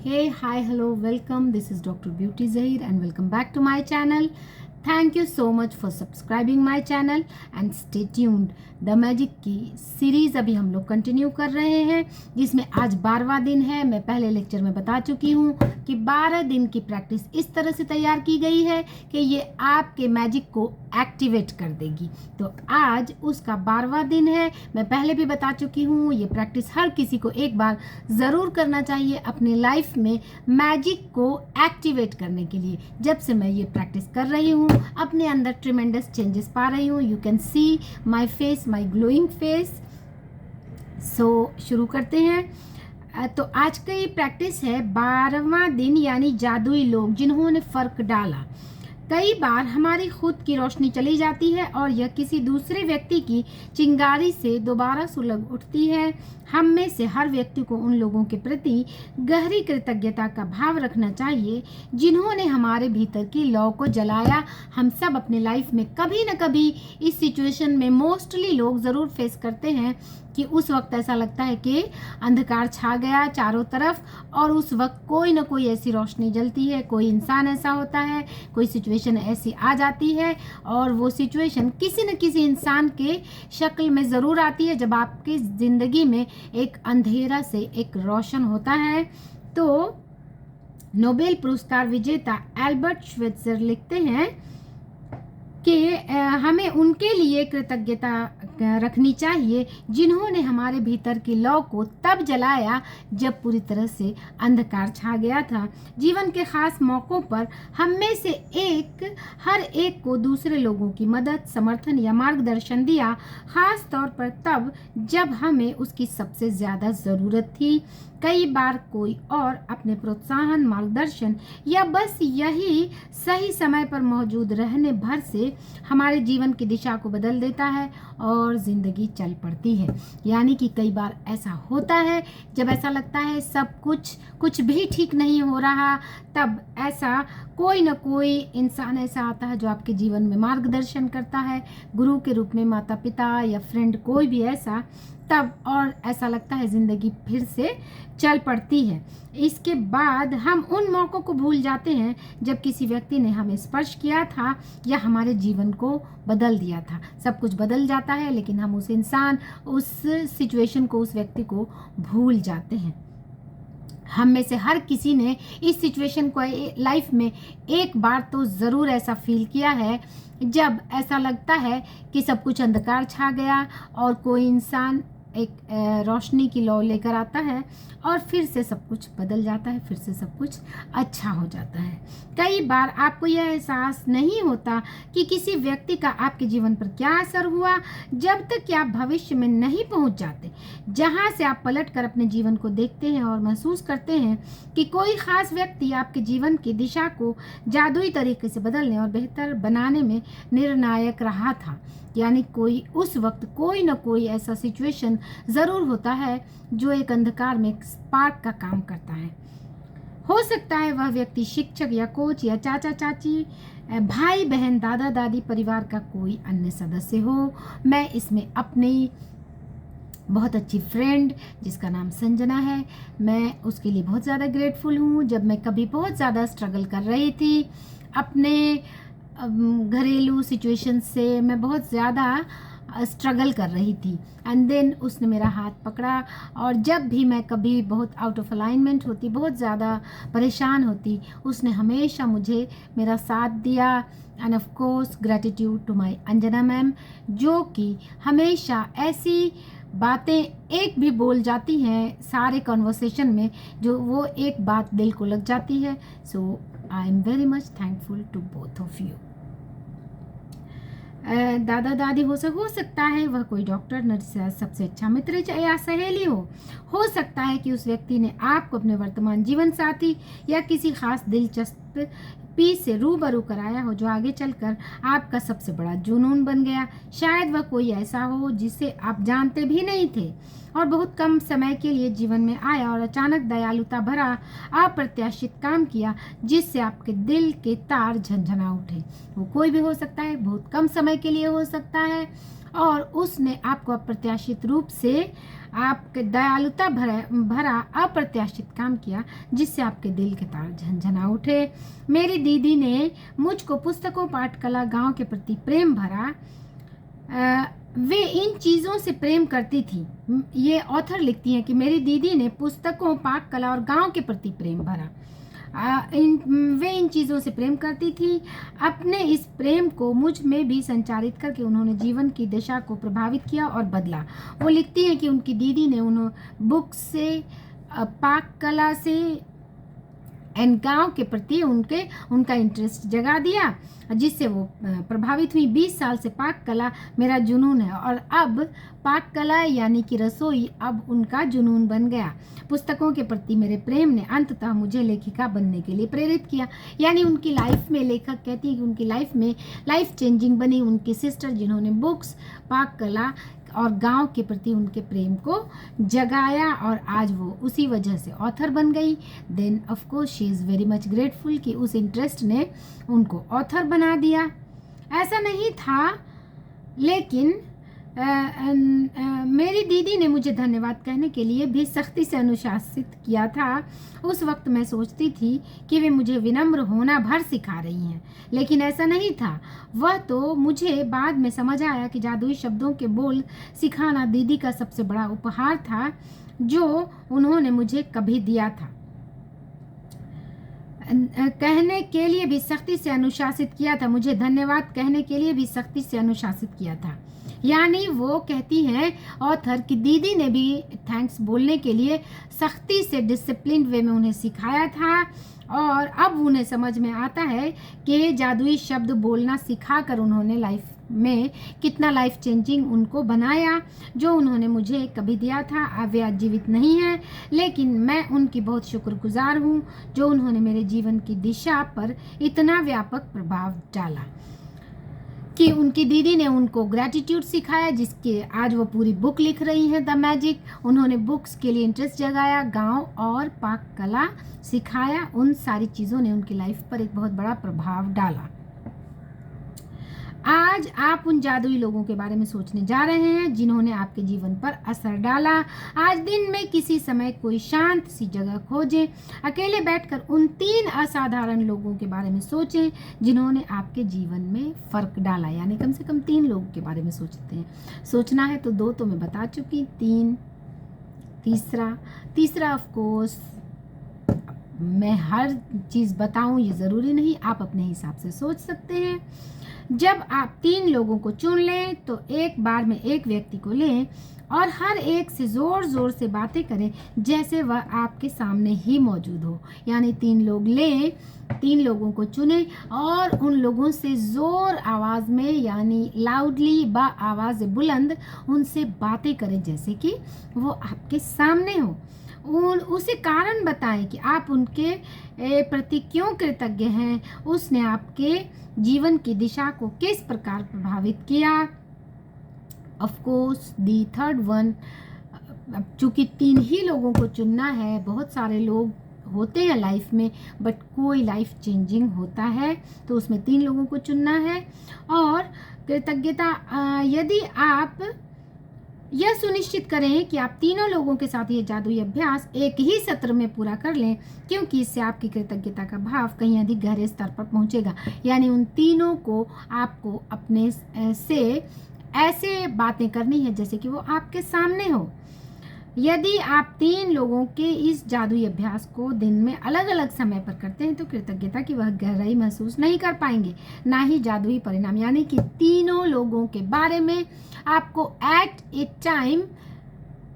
Hey, hi, hello, welcome. This is Dr. Beauty Zahir and welcome back to my channel. Thank you so much for subscribing my channel and stay tuned. The magic की series अभी हम लोग continue कर रहे हैं, जिसमें आज 12वां दिन है। मैं पहले लेक्चर में बता चुकी हूँ कि 12 दिन की प्रैक्टिस इस तरह से तैयार की गई है कि ये आपके मैजिक को एक्टिवेट कर देगी। तो आज उसका 12वां दिन है। मैं पहले भी बता चुकी हूँ, ये प्रैक्टिस हर किसी को एक बार ज़रूर करना चाहिए अपनी लाइफ में मैजिक को एक्टिवेट करने के लिए। जब से मैं ये प्रैक्टिस कर रही हूँ, अपने अंदर ट्रिमेंडस चेंजेस पा रही हूँ। You can see my face, my glowing face. So शुरू करते हैं। तो आज की प्रैक्टिस है 12वां दिन, यानी जादुई लोग जिन्होंने फ़र्क डाला। कई बार हमारी खुद की रोशनी चली जाती है और यह किसी दूसरे व्यक्ति की चिंगारी से दोबारा सुलग उठती है। हम में से हर व्यक्ति को उन लोगों के प्रति गहरी कृतज्ञता का भाव रखना चाहिए जिन्होंने हमारे भीतर की लौ को जलाया। हम सब अपने लाइफ में कभी न कभी इस सिचुएशन में मोस्टली लोग ज़रूर फेस करते हैं कि उस वक्त ऐसा लगता है कि अंधकार छा गया चारों तरफ, और उस वक्त कोई ना कोई ऐसी रोशनी जलती है, कोई इंसान ऐसा होता है, कोई सिचुएशन ऐसी आ जाती है, और वो सिचुएशन किसी न किसी इंसान के शक्ल में ज़रूर आती है जब आपकी ज़िंदगी में एक अंधेरा से एक रोशन होता है। तो नोबेल पुरस्कार विजेता एल्बर्ट श्वेitzer लिखते हैं कि हमें उनके लिए कृतज्ञता रखनी चाहिए जिन्होंने हमारे भीतर की लौ को तब जलाया जब पूरी तरह से अंधकार छा गया था। जीवन के खास मौक़ों पर हम में से हर एक को दूसरे लोगों की मदद, समर्थन या मार्गदर्शन दिया, ख़ास तौर पर तब जब हमें उसकी सबसे ज़्यादा ज़रूरत थी। कई बार कोई और अपने प्रोत्साहन, मार्गदर्शन या बस यही सही समय पर मौजूद रहने भर से हमारे जीवन की दिशा को बदल देता है और ज़िंदगी चल पड़ती है। यानी कि कई बार ऐसा होता है जब ऐसा लगता है सब कुछ भी ठीक नहीं हो रहा, तब ऐसा कोई न कोई इंसान ऐसा आता है जो आपके जीवन में मार्गदर्शन करता है, गुरु के रूप में, माता पिता या फ्रेंड, कोई भी ऐसा, तब और ऐसा लगता है ज़िंदगी फिर से चल पड़ती है। इसके बाद हम उन मौक़ों को भूल जाते हैं जब किसी व्यक्ति ने हमें स्पर्श किया था या हमारे जीवन को बदल दिया था। सब कुछ बदल जाता है, लेकिन हम उस इंसान, उस सिचुएशन को, उस व्यक्ति को भूल जाते हैं। हम में से हर किसी ने इस सिचुएशन को लाइफ में एक बार तो ज़रूर ऐसा फील किया है जब ऐसा लगता है कि सब कुछ अंधकार छा गया और कोई इंसान एक रोशनी की लौ लेकर आता है और फिर से सब कुछ बदल जाता है, फिर से सब कुछ अच्छा हो जाता है। कई बार आपको यह एहसास नहीं होता कि किसी व्यक्ति का आपके जीवन पर क्या असर हुआ जब तक कि आप भविष्य में नहीं पहुंच जाते, जहां से आप पलटकर अपने जीवन को देखते हैं और महसूस करते हैं कि कोई ख़ास व्यक्ति आपके जीवन की दिशा को जादुई तरीके से बदलने और बेहतर बनाने में निर्णायक रहा था। यानी उस वक्त कोई न कोई ऐसा सिचुएशन ज़रूर होता है जो एक अंधकार में एक स्पार्क का काम करता है। हो सकता है वह व्यक्ति शिक्षक या कोच या चाचा चाची, भाई बहन, दादा दादी, परिवार का कोई अन्य सदस्य हो। मैं इसमें अपनी बहुत अच्छी फ्रेंड जिसका नाम संजना है, मैं उसके लिए बहुत ज़्यादा ग्रेटफुल हूँ। जब मैं कभी बहुत ज़्यादा स्ट्रगल कर रही थी अपने घरेलू सिचुएशन से, मैं बहुत ज़्यादा स्ट्रगल कर रही थी, एंड देन उसने मेरा हाथ पकड़ा, और जब भी मैं कभी बहुत आउट ऑफ अलाइनमेंट होती, बहुत ज़्यादा परेशान होती, उसने हमेशा मुझे मेरा साथ दिया। And of course gratitude to my Anjana ma'am, जो कि हमेशा ऐसी बातें एक भी बोल जाती हैं सारे कन्वर्सेशन में, जो वो एक बात दिल को लग जाती है। So I am very much thankful to both of you. दादा दादी हो सकता है वह कोई डॉक्टर, नर्स या सबसे अच्छा मित्र या सहेली हो सकता है कि उस व्यक्ति ने आपको अपने वर्तमान जीवन साथी या किसी खास दिलचस्पी से रूबरू कराया हो जो आगे चलकर आपका सबसे बड़ा जुनून बन गया। शायद वह कोई ऐसा हो जिसे आप जानते भी नहीं थे और बहुत कम समय के लिए जीवन में आया और अचानक दयालुता भरा अप्रत्याशित काम किया जिससे आपके दिल के तार झंझना उठे। वो कोई भी हो सकता है, बहुत कम समय के लिए हो सकता है, और उसने आपको अप्रत्याशित रूप से आपके दयालुता भरा अप्रत्याशित काम किया, जिससे आपके दिल के तार झनझना उठे। मेरी दीदी ने मुझको पुस्तकों, पाठकला, गांव के प्रति प्रेम भरा। वे इन चीज़ों से प्रेम करती थी। ये ऑथर लिखती हैं कि मेरी दीदी ने पुस्तकों, पाक कला और गांव के प्रति प्रेम भरा। वे इन चीज़ों से प्रेम करती थी। अपने इस प्रेम को मुझ में भी संचारित करके उन्होंने जीवन की दिशा को प्रभावित किया और बदला। वो लिखती हैं कि उनकी दीदी ने उन्होंने बुक्स से, पाक कला से एंड गांव के प्रति उनका इंटरेस्ट जगा दिया, जिससे वो प्रभावित हुई। 20 साल से पाक कला मेरा जुनून है और अब पाक कला यानी कि रसोई अब उनका जुनून बन गया। पुस्तकों के प्रति मेरे प्रेम ने अंततः मुझे लेखिका बनने के लिए प्रेरित किया। यानी उनकी लाइफ में, लेखक कहती है कि उनकी लाइफ में लाइफ चेंजिंग बनी उनकी सिस्टर, जिन्होंने बुक्स, पाक कला और गांव के प्रति उनके प्रेम को जगाया और आज वो उसी वजह से ऑथर बन गई। Then of course she is very much grateful कि उस इंटरेस्ट ने उनको ऑथर बना दिया। ऐसा नहीं था, लेकिन मेरी दीदी ने मुझे धन्यवाद कहने के लिए भी सख्ती से अनुशासित किया था। उस वक्त मैं सोचती थी कि वे मुझे विनम्र होना भर सिखा रही हैं, लेकिन ऐसा नहीं था। वह तो मुझे बाद में समझ आया कि जादुई शब्दों के बोल सिखाना दीदी का सबसे बड़ा उपहार था जो उन्होंने मुझे कभी दिया था। कहने के लिए भी सख्ती से अनुशासित किया था, मुझे धन्यवाद कहने के लिए भी सख्ती से अनुशासित किया था। यानी वो कहती हैं ऑथर कि दीदी ने भी थैंक्स बोलने के लिए सख्ती से डिसिप्लिन वे में उन्हें सिखाया था और अब उन्हें समझ में आता है कि जादुई शब्द बोलना सिखाकर उन्होंने लाइफ में कितना लाइफ चेंजिंग उनको बनाया, जो उन्होंने मुझे कभी दिया था। वे आज जीवित नहीं हैं, लेकिन मैं उनकी बहुत शुक्रगुजार हूँ जो उन्होंने मेरे जीवन की दिशा पर इतना व्यापक प्रभाव डाला कि उनकी दीदी ने उनको ग्रैटिट्यूड सिखाया, जिसके आज वो पूरी बुक लिख रही हैं, द मैजिक। उन्होंने बुक्स के लिए इंटरेस्ट जगाया, गांव और पाक कला सिखाया। उन सारी चीज़ों ने उनकी लाइफ पर एक बहुत बड़ा प्रभाव डाला। आज आप उन जादुई लोगों के बारे में सोचने जा रहे हैं जिन्होंने आपके जीवन पर असर डाला। आज दिन में किसी समय कोई शांत सी जगह खोजें, अकेले बैठकर उन 3 असाधारण लोगों के बारे में सोचें जिन्होंने आपके जीवन में फ़र्क डाला। यानी कम से कम 3 लोगों के बारे में सोचते हैं। सोचना है तो 2 तो मैं बता चुकी, 3 तीसरा ऑफ कोर्स मैं हर चीज़ बताऊं ये ज़रूरी नहीं, आप अपने हिसाब से सोच सकते हैं। जब आप 3 लोगों को चुन लें तो एक बार में एक व्यक्ति को लें और हर एक से ज़ोर ज़ोर से बातें करें जैसे वह आपके सामने ही मौजूद हो। यानी 3 लोग लें, 3 लोगों को चुनें और उन लोगों से ज़ोर आवाज़ में यानी लाउडली आवाज़ बुलंद उनसे बातें करें जैसे कि वो आपके सामने हो। उसे कारण बताएं कि आप उनके प्रति क्यों कृतज्ञ हैं, उसने आपके जीवन की दिशा को किस प्रकार प्रभावित किया। Of course the third one, चूँकि 3 ही लोगों को चुनना है, बहुत सारे लोग होते हैं लाइफ में बट कोई लाइफ चेंजिंग होता है तो उसमें 3 लोगों को चुनना है। और कृतज्ञता, यदि आप यह सुनिश्चित करें कि आप 3 लोगों के साथ ये जादुई अभ्यास एक ही सत्र में पूरा कर लें, क्योंकि इससे आपकी कृतज्ञता का भाव कहीं अधिक गहरे स्तर पर पहुंचेगा। यानी उन 3 को आपको अपने से ऐसे बातें करनी है जैसे कि वो आपके सामने हो। यदि आप 3 लोगों के इस जादुई अभ्यास को दिन में अलग अलग समय पर करते हैं तो कृतज्ञता की वह गहराई महसूस नहीं कर पाएंगे, ना ही जादुई परिणाम। यानी कि 3 लोगों के बारे में आपको एट ए टाइम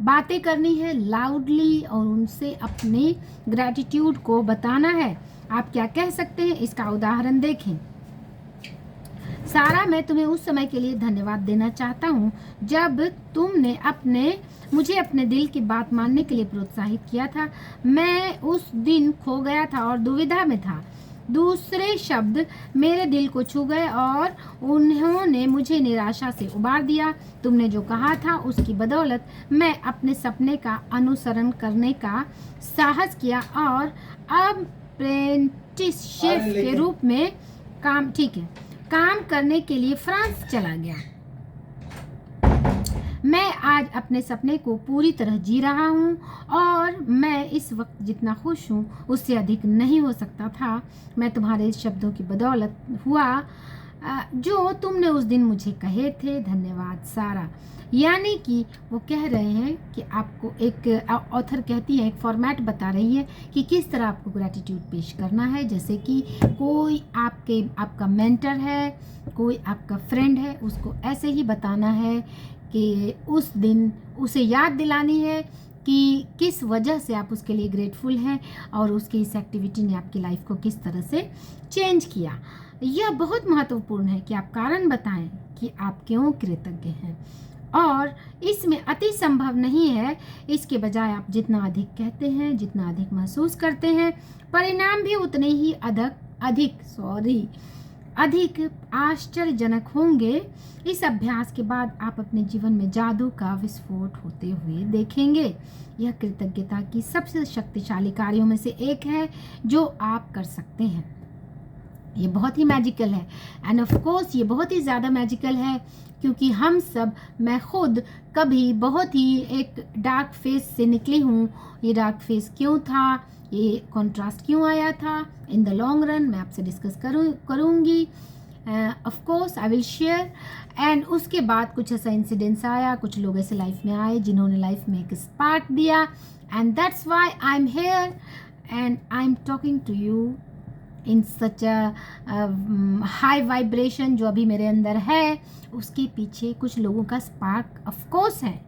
बातें करनी है लाउडली और उनसे अपनी ग्रैटिट्यूड को बताना है। आप क्या कह सकते हैं, इसका उदाहरण देखें। सारा, मैं तुम्हें उस समय के लिए धन्यवाद देना चाहता हूँ जब तुमने मुझे अपने दिल की बात मानने के लिए प्रोत्साहित किया था। मैं उस दिन खो गया था और दुविधा में था। दूसरे शब्द मेरे दिल को छू गए और उन्होंने मुझे निराशा से उबार दिया। तुमने जो कहा था उसकी बदौलत मैं अपने सपने का अनुसरण करने का साहस किया और अप्रेंटिसशिप के रूप में काम करने के लिए फ्रांस चला गया। मैं आज अपने सपने को पूरी तरह जी रहा हूँ और मैं इस वक्त जितना खुश हूँ उससे अधिक नहीं हो सकता था। मैं तुम्हारे शब्दों की बदौलत हुआ जो तुमने उस दिन मुझे कहे थे। धन्यवाद सारा। यानी कि वो कह रहे हैं कि आपको एक ऑथर कहती है, एक फॉर्मेट बता रही है कि किस तरह आपको ग्रैटिट्यूड पेश करना है। जैसे कि कोई आपका मेंटर है, कोई आपका फ्रेंड है, उसको ऐसे ही बताना है कि उस दिन उसे याद दिलानी है कि किस वजह से आप उसके लिए ग्रेटफुल हैं और उसकी इस एक्टिविटी ने आपकी लाइफ को किस तरह से चेंज किया। यह बहुत महत्वपूर्ण है कि आप कारण बताएं कि आप क्यों कृतज्ञ हैं, और इसमें अति संभव नहीं है। इसके बजाय आप जितना अधिक कहते हैं, जितना अधिक महसूस करते हैं, परिणाम भी उतने ही अधिक आश्चर्यजनक होंगे। इस अभ्यास के बाद आप अपने जीवन में जादू का विस्फोट होते हुए देखेंगे। यह कृतज्ञता की सबसे शक्तिशाली कार्यों में से एक है जो आप कर सकते हैं। ये बहुत ही मैजिकल है, एंड ऑफ कोर्स ये बहुत ही ज़्यादा मैजिकल है क्योंकि हम सब, मैं खुद कभी बहुत ही एक डार्क फेस से निकली हूँ। ये डार्क फेस क्यों था, ये कॉन्ट्रास्ट क्यों आया था, इन द लॉन्ग रन मैं आपसे डिस्कस करूँगी। Of course I will share. And उसके बाद कुछ ऐसा इंसिडेंट्स आया, कुछ लोग ऐसे लाइफ में आए जिन्होंने लाइफ में एक स्पार्क दिया, and that's why I am here and I am talking to you in such a high vibration जो अभी मेरे अंदर है। उसके पीछे कुछ लोगों का स्पार्क ऑफ कोर्स है,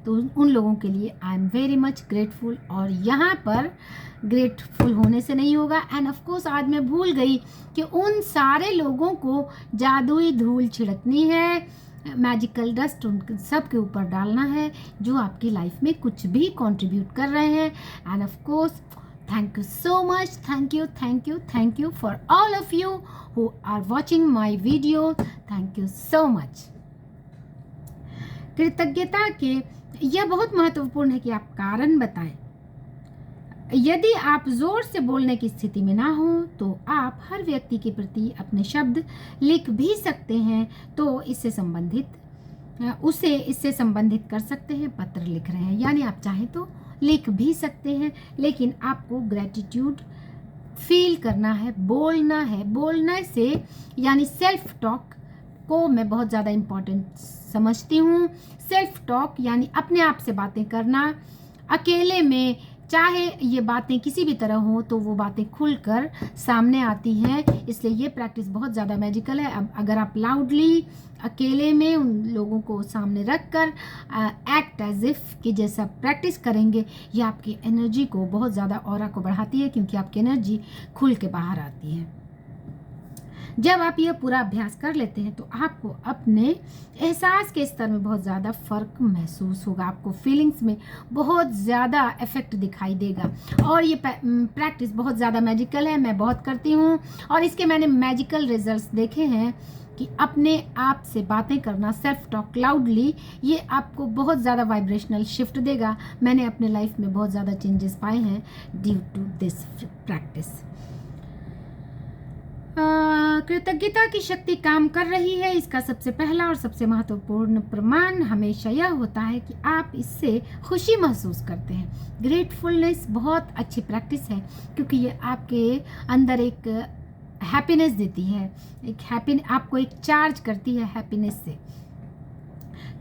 तो उन लोगों के लिए आई एम वेरी मच ग्रेटफुल। और यहाँ पर ग्रेटफुल होने से नहीं होगा। एंड ऑफ कोर्स आज मैं भूल गई कि उन सारे लोगों को जादुई धूल छिड़कनी है, मैजिकल डस्ट उन सब के ऊपर डालना है जो आपकी लाइफ में कुछ भी कंट्रीब्यूट कर रहे हैं। And of course thank you so much, thank you for all of you who are watching my video. Thank you so much. कृतज्ञता के यह बहुत महत्वपूर्ण है कि आप कारण बताएं। यदि आप जोर से बोलने की स्थिति में ना हो तो आप हर व्यक्ति के प्रति अपने शब्द लिख भी सकते हैं, तो इससे संबंधित कर सकते हैं। पत्र लिख रहे हैं यानी आप चाहें तो लिख भी सकते हैं, लेकिन आपको ग्रैटिट्यूड फील करना है, बोलना है। बोलने से यानी सेल्फ टॉक को मैं बहुत ज़्यादा इम्पॉर्टेंट समझती हूँ। सेल्फ टॉक यानी अपने आप से बातें करना अकेले में, चाहे ये बातें किसी भी तरह हो तो वो बातें खुलकर सामने आती हैं। इसलिए ये प्रैक्टिस बहुत ज़्यादा मैजिकल है। अब अगर आप लाउडली अकेले में उन लोगों को सामने रखकर एक्ट एज इफ कि जैसा प्रैक्टिस करेंगे, ये आपकी एनर्जी को बहुत ज़्यादा ऑरा को बढ़ाती है, क्योंकि आपकी एनर्जी खुल के बाहर आती है। जब आप यह पूरा अभ्यास कर लेते हैं तो आपको अपने एहसास के स्तर में बहुत ज़्यादा फ़र्क महसूस होगा। आपको फीलिंग्स में बहुत ज़्यादा इफेक्ट दिखाई देगा। और ये प्रैक्टिस बहुत ज़्यादा मैजिकल है, मैं बहुत करती हूँ और इसके मैंने मैजिकल रिजल्ट्स देखे हैं कि अपने आप से बातें करना, सेल्फ टॉक लाउडली, ये आपको बहुत ज़्यादा वाइब्रेशनल शिफ्ट देगा। मैंने अपने लाइफ में बहुत ज़्यादा चेंजेस पाए हैं ड्यू टू दिस प्रैक्टिस। कृतज्ञता की शक्ति काम कर रही है, इसका सबसे पहला और सबसे महत्वपूर्ण प्रमाण हमेशा यह होता है कि आप इससे खुशी महसूस करते हैं। ग्रेटफुलनेस बहुत अच्छी प्रैक्टिस है क्योंकि ये आपके अंदर एक हैप्पीनेस देती है, आपको एक चार्ज करती है हैप्पीनेस से।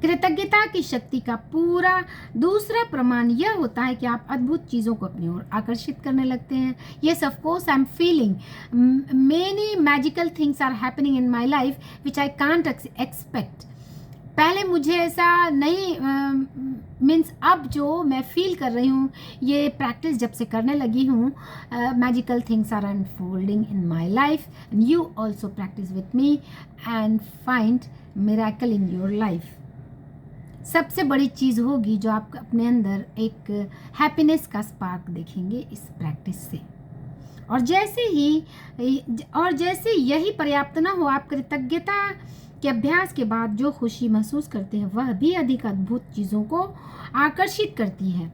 कृतज्ञता की शक्ति का पूरा दूसरा प्रमाण यह होता है कि आप अद्भुत चीज़ों को अपनी ओर आकर्षित करने लगते हैं। Yes of course I am feeling many magical things are happening in my life which I can't expect. पहले मुझे ऐसा नहीं मीन्स अब जो मैं फील कर रही हूँ, ये प्रैक्टिस जब से करने लगी हूँ, magical things are unfolding in my life and you also practice with me and find miracle in your life. सबसे बड़ी चीज़ होगी जो आप अपने अंदर एक हैप्पीनेस का स्पार्क देखेंगे इस प्रैक्टिस से। और जैसे यही पर्याप्त ना हो, आप कृतज्ञता के अभ्यास के बाद जो खुशी महसूस करते हैं वह भी अधिक अद्भुत चीज़ों को आकर्षित करती है।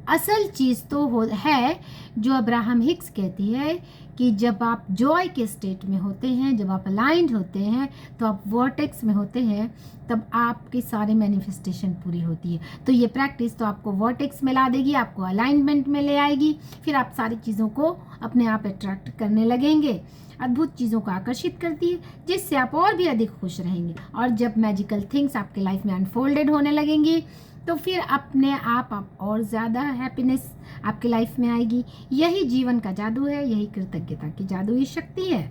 असल चीज़ तो है जो अब्राहम हिक्स कहती है कि जब आप जॉय के स्टेट में होते हैं, जब आप अलाइंड होते हैं, तो आप वर्टेक्स में होते हैं, तब आपकी सारे मैनिफेस्टेशन पूरी होती है। तो ये प्रैक्टिस तो आपको वर्टेक्स में ला देगी, आपको अलाइनमेंट में ले आएगी, फिर आप सारी चीज़ों को अपने आप अट्रैक्ट करने लगेंगे। अद्भुत चीज़ों को आकर्षित करती है, जिससे आप और भी अधिक खुश रहेंगे। और जब मैजिकल थिंग्स आपके लाइफ में अनफोल्डेड होने लगेंगी, तो फिर अपने आप और ज़्यादा हैप्पीनेस आपकी लाइफ में आएगी। यही जीवन का जादू है, यही कृतज्ञता की जादुई शक्ति है।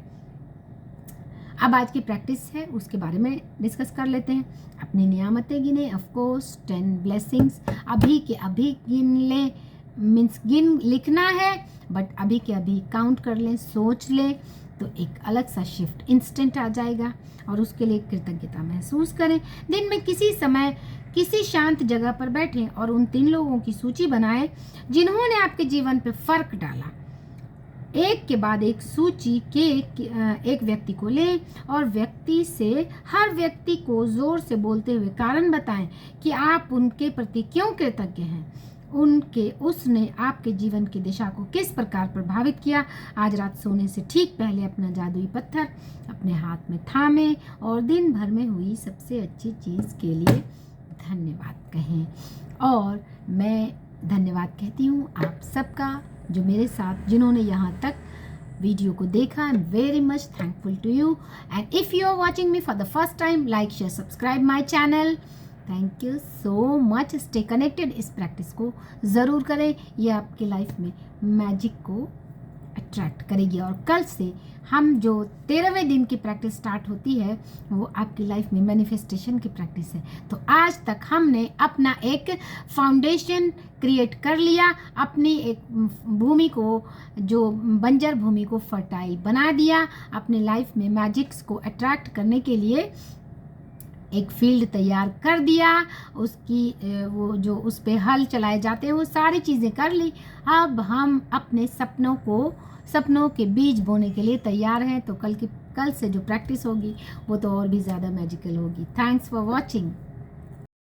अब आज की प्रैक्टिस है, उसके बारे में डिस्कस कर लेते हैं। अपनी नियामतें गिने, ऑफ कोर्स 10 ब्लेसिंग्स अभी के अभी गिन लें, मीन्स गिन लिखना है, बट अभी के अभी काउंट कर लें, सोच लें, तो एक अलग सा शिफ्ट इंस्टेंट आ जाएगा। और उसके लिए कृतज्ञता महसूस करें। दिन में किसी समय किसी शांत जगह पर बैठें और उन 3 लोगों की सूची बनाएं जिन्होंने आपके जीवन पर फर्क डाला। एक के बाद एक सूची के एक व्यक्ति को लें और व्यक्ति से हर व्यक्ति को जोर से बोलते हुए कारण बताएं कि आप उनके प्रति क्यों कृतज्ञ हैं। उसने आपके जीवन की दिशा को किस प्रकार प्रभावित किया। आज रात सोने से ठीक पहले अपना जादुई पत्थर अपने हाथ में थामें और दिन भर में हुई सबसे अच्छी चीज़ के लिए धन्यवाद कहें। और मैं धन्यवाद कहती हूँ आप सबका जो मेरे साथ, जिन्होंने यहाँ तक वीडियो को देखा। I am very much thankful to you. And if you are watching me for the first time, like share subscribe my channel. Thank you so much. Stay connected. इस प्रैक्टिस को ज़रूर करें, ये आपकी लाइफ में magic को attract करेगी। और कल से हम जो 13वें दिन की प्रैक्टिस स्टार्ट होती है, वो आपकी लाइफ में मैनिफेस्टेशन की प्रैक्टिस है। तो आज तक हमने अपना एक फाउंडेशन क्रिएट कर लिया, अपनी एक भूमि को, जो बंजर भूमि को फर्टाइल बना दिया। अपनी लाइफ में मैजिक्स को अट्रैक्ट करने के लिए एक फील्ड तैयार कर दिया, उसकी वो जो उस पे हल चलाए जाते हैं वो सारी चीज़ें कर ली। अब हम अपने सपनों के बीज बोने के लिए तैयार हैं। तो कल से जो प्रैक्टिस होगी वो तो और भी ज़्यादा मैजिकल होगी। Thanks for watching.